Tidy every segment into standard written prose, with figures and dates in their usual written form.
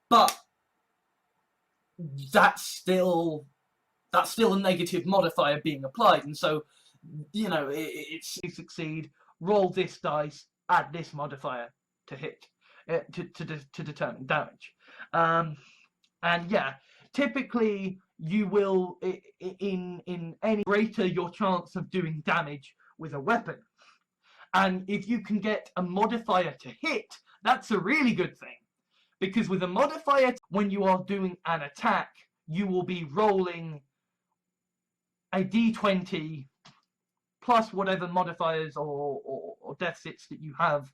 but that's still a negative modifier being applied, and so, you know, it's you succeed, roll this dice, add this modifier to hit, to determine damage. And yeah, typically you will, in any greater your chance of doing damage with a weapon. And if you can get a modifier to hit, that's a really good thing. Because with a modifier, when you are doing an attack, you will be rolling a d20 plus whatever modifiers or deficits that you have,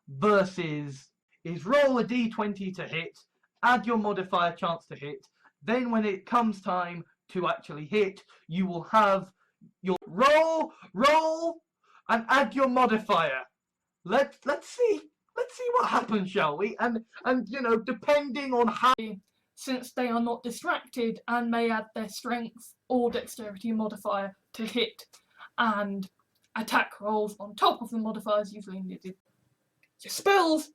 versus is roll a d20 to hit, add your modifier chance to hit, then when it comes time to actually hit, you will have your roll, and add your modifier. Let's see what happens, shall we? And you know, depending on how, since they are not distracted and may add their strength or dexterity modifier to hit, and attack rolls on top of the modifiers usually needed. Your spells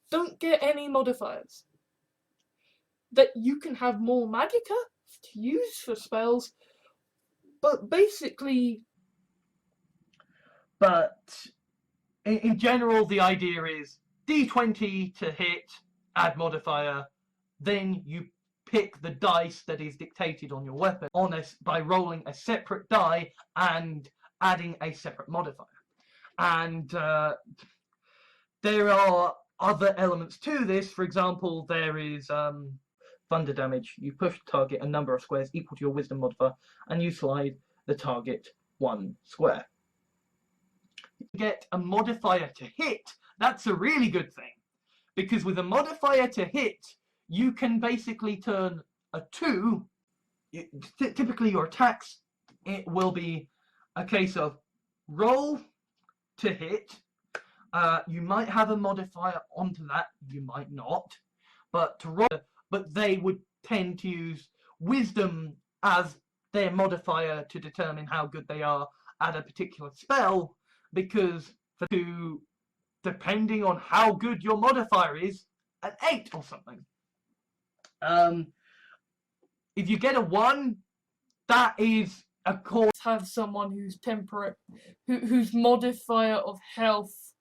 don't get any modifiers. That you can have more magicka to use for spells, but basically... But in general, the idea is d20 to hit, add modifier, then you pick the dice that is dictated on your weapon by rolling a separate die and adding a separate modifier. And there are other elements to this. For example, there is thunder damage. You push the target a number of squares equal to your wisdom modifier, and you slide the target 1 square. You get a modifier to hit. That's a really good thing, because with a modifier to hit, you can basically turn a 2. Typically your attacks, it will be a case of roll to hit. You might have a modifier onto that, you might not, but to roll, but they would tend to use wisdom as their modifier to determine how good they are at a particular spell, because for 2, depending on how good your modifier is, an 8 or something. If you get a 1, that is a core. Have someone who's temperate, whose modifier of health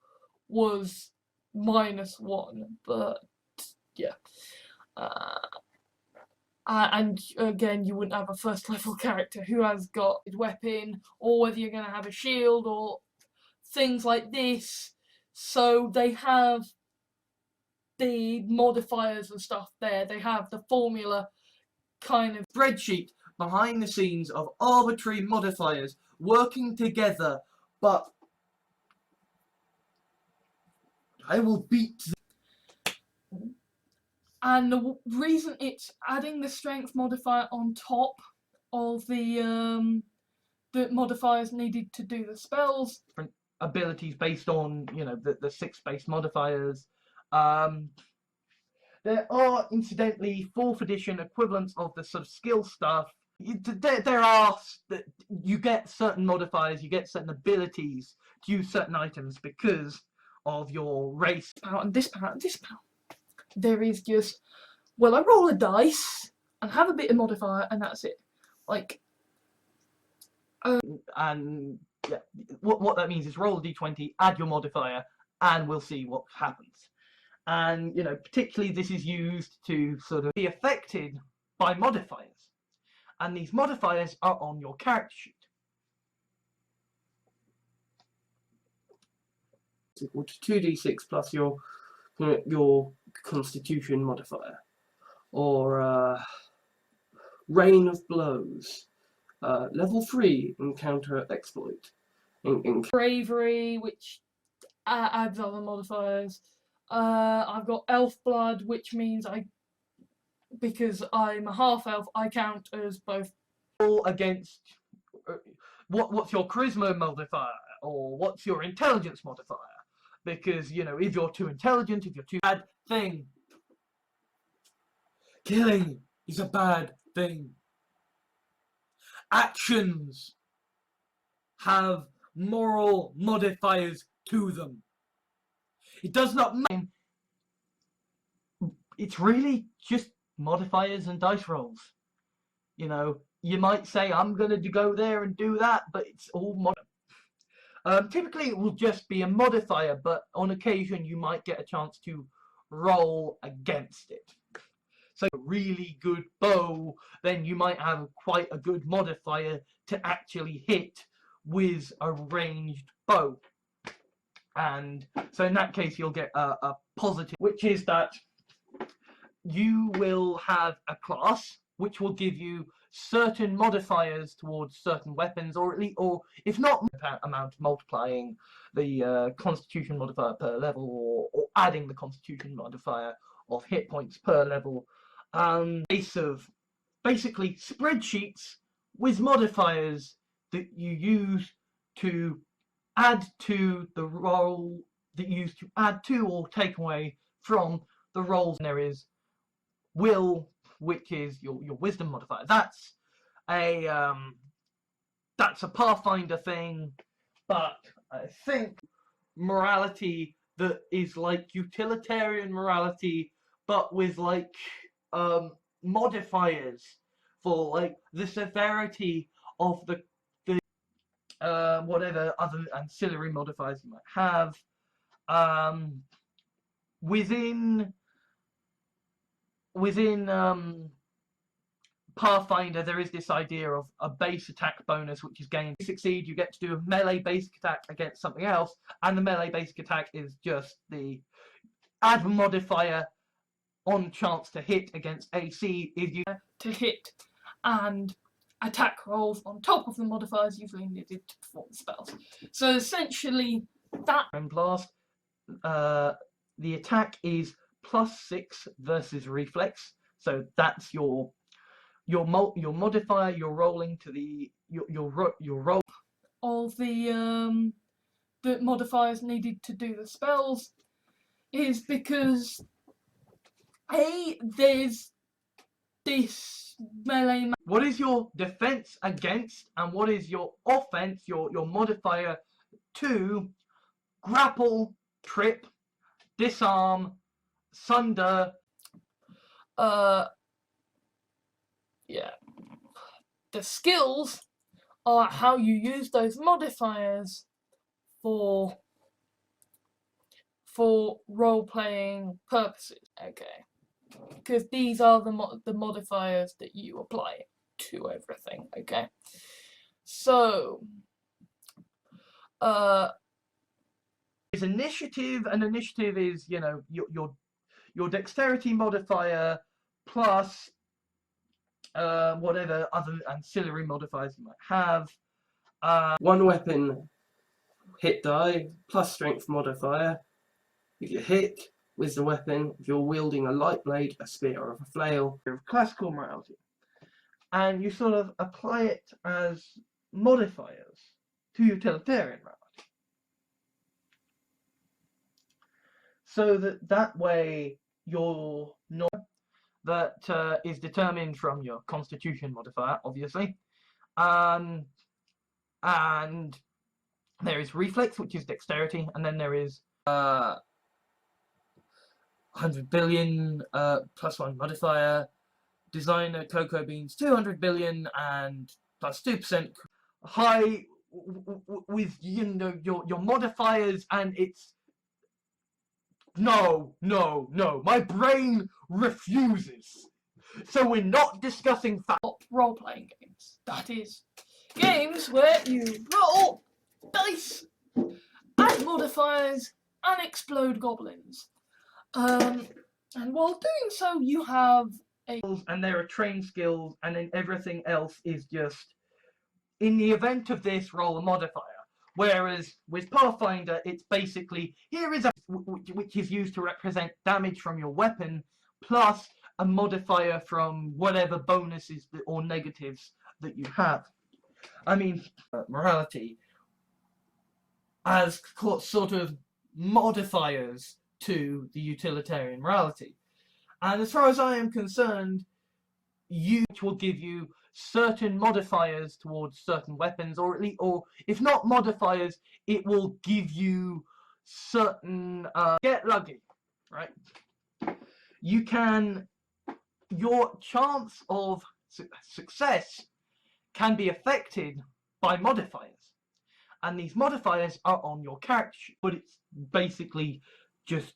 was -1, but yeah. And again, you wouldn't have a first level character who has got a weapon, or whether you're going to have a shield or things like this. So they have the modifiers and stuff there. They have the formula kind of spreadsheet behind the scenes of arbitrary modifiers working together, but I will beat them. And the reason it's adding the strength modifier on top of the modifiers needed to do the spells. Different abilities based on, you know, the 6-base modifiers. There are, incidentally, 4th edition equivalents of the sort of skill stuff. There are, you get certain modifiers, you get certain abilities to use certain items because of your race. And this part, there is just, well, I roll a dice and have a bit of modifier, and that's it. Like, and yeah, what that means is roll a d20, add your modifier, and we'll see what happens. And, you know, particularly this is used to sort of be affected by modifiers. And these modifiers are on your character sheet. It's equal to 2d6 plus your constitution modifier. Or Rain of Blows. Level 3 encounter exploit. Bravery, which adds other modifiers. I've got Elf Blood, which means because I'm a half-elf, I count as both. Against what's your charisma modifier, or what's your intelligence modifier? Because, you know, if you're too intelligent, if you're too bad thing. Killing is a bad thing. Actions have moral modifiers to them. It does not mean it's really just modifiers and dice rolls. You know, you might say, I'm going to go there and do that, but it's all typically it will just be a modifier, but on occasion you might get a chance to roll against it. So a really good bow, then you might have quite a good modifier to actually hit with a ranged bow. And so in that case you'll get a positive, which is that you will have a class which will give you certain modifiers towards certain weapons, or at least, or if not amount multiplying the constitution modifier per level, or adding the constitution modifier of hit points per level. Base of basically spreadsheets with modifiers that you use to add to the roll, that you use to add to or take away from the rolls. There is will, which is your wisdom modifier. That's a Pathfinder thing, but I think morality that is like utilitarian morality, but with like modifiers for like the severity of the whatever other ancillary modifiers you might have. Within Pathfinder, there is this idea of a base attack bonus, which is gained. If you succeed, you get to do a melee basic attack against something else, and the melee basic attack is just the add modifier on chance to hit against AC if you to hit, and attack rolls on top of the modifiers usually needed to perform spells. So essentially, that and blast. The attack is +6 versus reflex, so that's your modifier. You're rolling to the your roll of the modifiers needed to do the spells is because there's this melee. What is your defense against, and what is your offense? Your modifier to grapple, trip, disarm, sunder. Yeah. The skills are how you use those modifiers for role-playing purposes. Okay. Because these are the modifiers that you apply to everything. Okay. So, is initiative, and initiative is, you know, your dexterity modifier plus whatever other ancillary modifiers you might have. One weapon hit die plus strength modifier. If you hit with the weapon, if you're wielding a light blade, a spear, or a flail. Classical morality, and you sort of apply it as modifiers to utilitarian morality, so that way you're not that is determined from your constitution modifier, obviously, and there is reflex, which is dexterity, and then there is 100 billion +1 modifier, designer cocoa beans 200 billion and +2% high with, you know, your modifiers, and it's no, my brain refuses. So we're not discussing role-playing games. That is, games where you roll dice, add modifiers, and explode goblins. And while doing so, you have and there are trained skills, and then everything else is just, in the event of this, roll a modifier. Whereas with Pathfinder, it's basically, here is a which is used to represent damage from your weapon, plus a modifier from whatever bonuses or negatives that you have. I mean, morality as sort of modifiers to the utilitarian morality. And as far as I am concerned, which will give you certain modifiers towards certain weapons, or at least, or if not modifiers, it will give you certain get lucky, right? your chance of success can be affected by modifiers, and these modifiers are on your character sheet, but it's basically just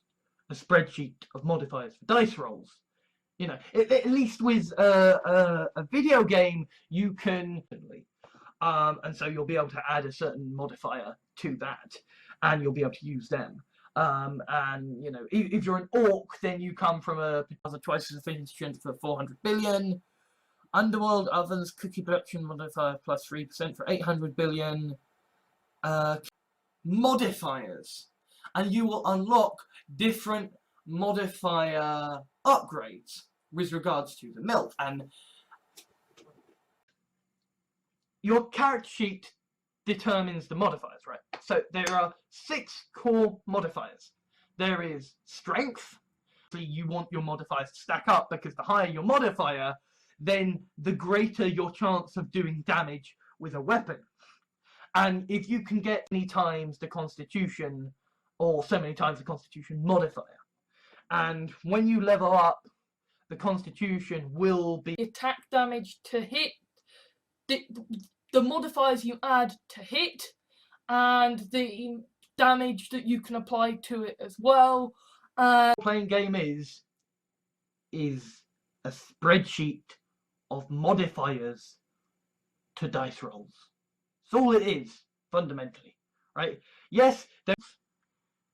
a spreadsheet of modifiers for dice rolls. You know, at least with a video game, you can, and so you'll be able to add a certain modifier to that, and you'll be able to use them. And you know, if you're an orc, then you come from other twice as efficient for 400 billion. Underworld ovens cookie production modifier plus 3% for 800 billion. Modifiers, and you will unlock different modifier upgrades with regards to the milk. And your character sheet determines the modifiers, right? So there are 6 core modifiers. There is strength. You want your modifiers to stack up, because the higher your modifier, then the greater your chance of doing damage with a weapon. And if you can get many times the Constitution, or so many times the Constitution modifier, and when you level up, the Constitution will be attack damage to hit, the modifiers you add to hit, and the damage that you can apply to it as well. Playing game is a spreadsheet of modifiers to dice rolls. That's all it is, fundamentally, right? Yes,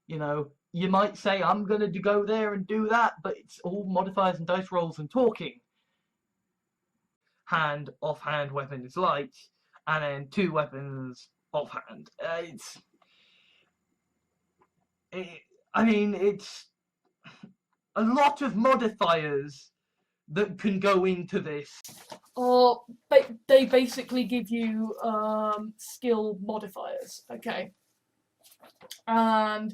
you know, you might say, I'm going to go there and do that, but it's all modifiers and dice rolls and talking. Hand, offhand weapon is light, and then 2 weapons offhand. I mean, it's a lot of modifiers that can go into this. Or they basically give you skill modifiers, okay? And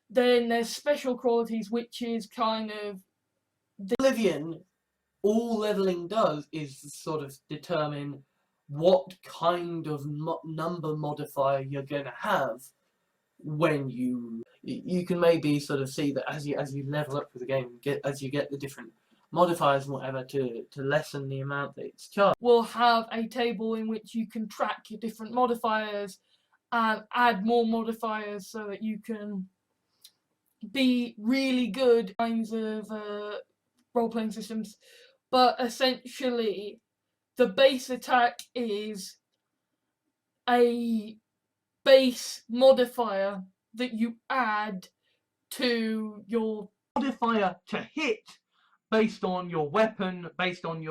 then there's special qualities, which is kind of Oblivion, all leveling does is sort of determine what kind of number modifier you're going to have when you can maybe sort of see that as you level up with the game, as you get the different modifiers and whatever to lessen the amount that it's charged. We'll have a table in which you can track your different modifiers and add more modifiers so that you can be really good kinds of role-playing systems. But essentially, the base attack is a base modifier that you add to your modifier to hit based on your weapon, based on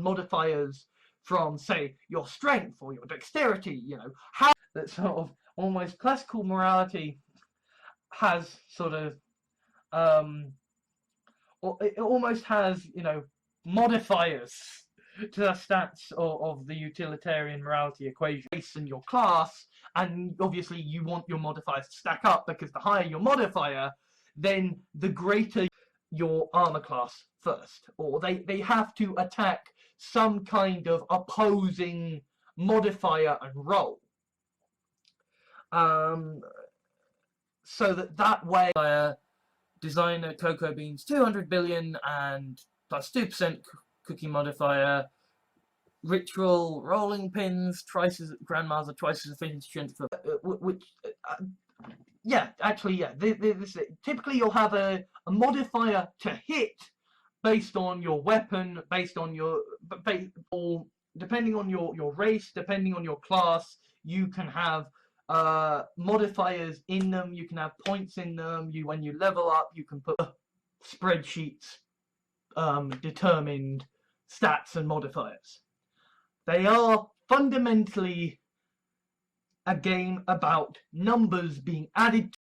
modifiers from, say, your strength or your dexterity. You know, how that sort of almost classical morality has sort of it almost has, you know, modifiers to the stats of the utilitarian morality equation based on your class, and obviously you want your modifiers to stack up, because the higher your modifier, then the greater your armor class first, or they have to attack some kind of opposing modifier and roll, so that way designer cocoa beans 200 billion and plus 2% cookie modifier, ritual rolling pins grandmas are twice as efficient for which yeah, actually, yeah, this typically you'll have a modifier to hit based on your weapon, based on your or depending on your race, depending on your class, you can have modifiers in them, you can have points in them. When you level up, you can put spreadsheets determined stats and modifiers. They are fundamentally a game about numbers being added